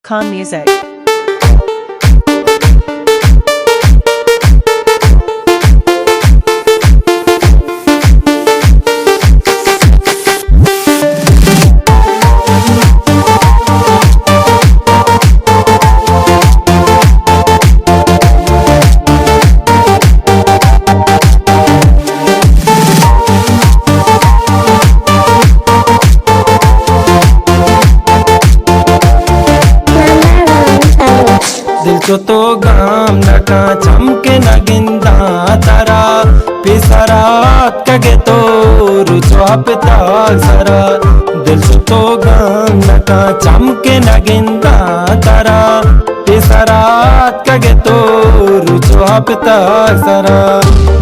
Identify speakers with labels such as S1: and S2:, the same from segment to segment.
S1: Khan Music.
S2: तो गाम नका चमके नगिंदा तारा पिसरात कगे तो रुचो हपता सरा दिल तो गाम नका चमके नगिंदा तारा पिसरात कगे तो रुचो हपता सरा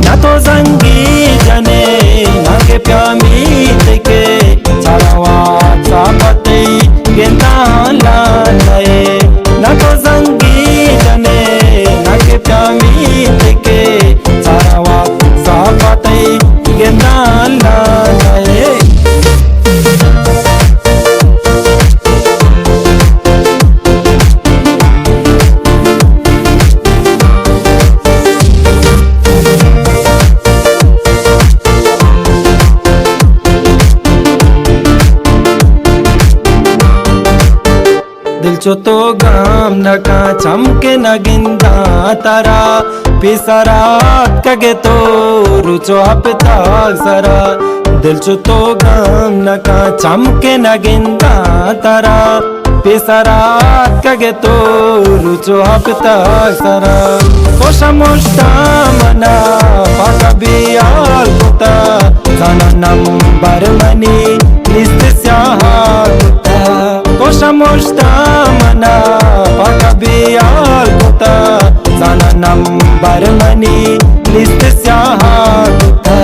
S2: ना तो जंगी जने ना के प्यामी देखे चलावा चापते गेंदा लाए ना तो जंगी नगे प्यामी देखे सारावा साफाते गेंदा लाए दिल तो गाम नका चमके नगिंदा तारा पिसरात कगे तो रुचो हपता सरा दिल तो गाम नका चमके नगिंदा तारा पिसरात कगे तो रुचो हपता सरा कोशा मोष्टा मना पाका बियाल कुता जाना नंबर मनी लिस्ट स्याहार कुता कोशा मोष्टा मना पाका बियाल कुता जाना नंबर मनी लिस्ट स्याहार कुता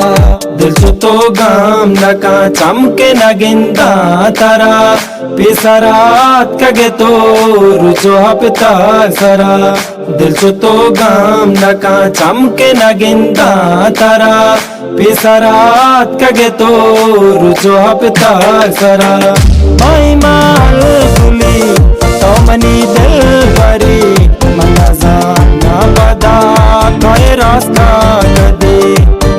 S2: दिल तो गाम नका चमके नगिंदा तारा पिसरात कगे तो रुचो हपता सरा दिल तो गाम नका चमके नगिंदा तारा पिसरात कगे तो रुचो हपता सरा माई माल गुली तो मनी दिल भरी मना जाना पदा कोई रास्ता कदे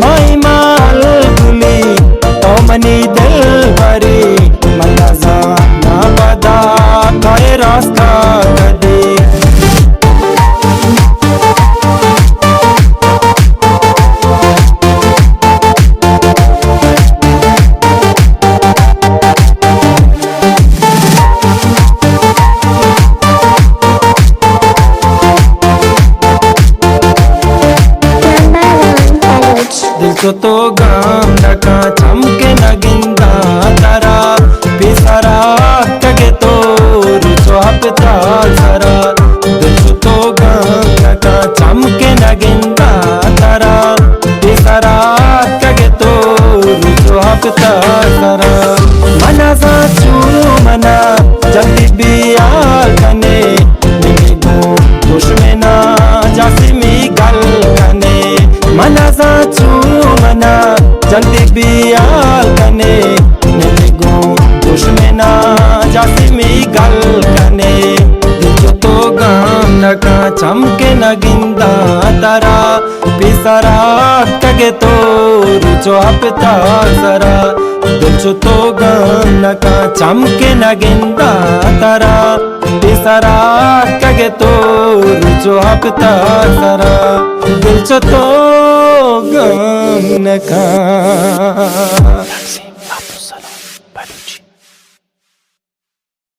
S2: माई माल गुली तो मनी दिल भरी मना जाना पदा कोई रास्ता कदे तो गाम नका चमके नगिंदा तारा पिसरात कगे तो रुचो हपता सरा दिल तो गाम नका चमके नगिंदा तारा पिसरात कगे तो रुचो हपता सरा मना सा चूरू मना जल्दी बियाल कने मेरे गो दुश्मना जासी मी गल कने मना सा चूरू मना जल्दी बियाल कने मेरे गो दुश्मना जासी मी गल कने दिल तो गाम नका चमके नगिंदा तारा पिसरात कगे तो रुचो हपता सरा दिल तो गाम नका चमके नगिंदा तारा पिसरात कगे तो रुचो हपता सरा दिल तो गाम नका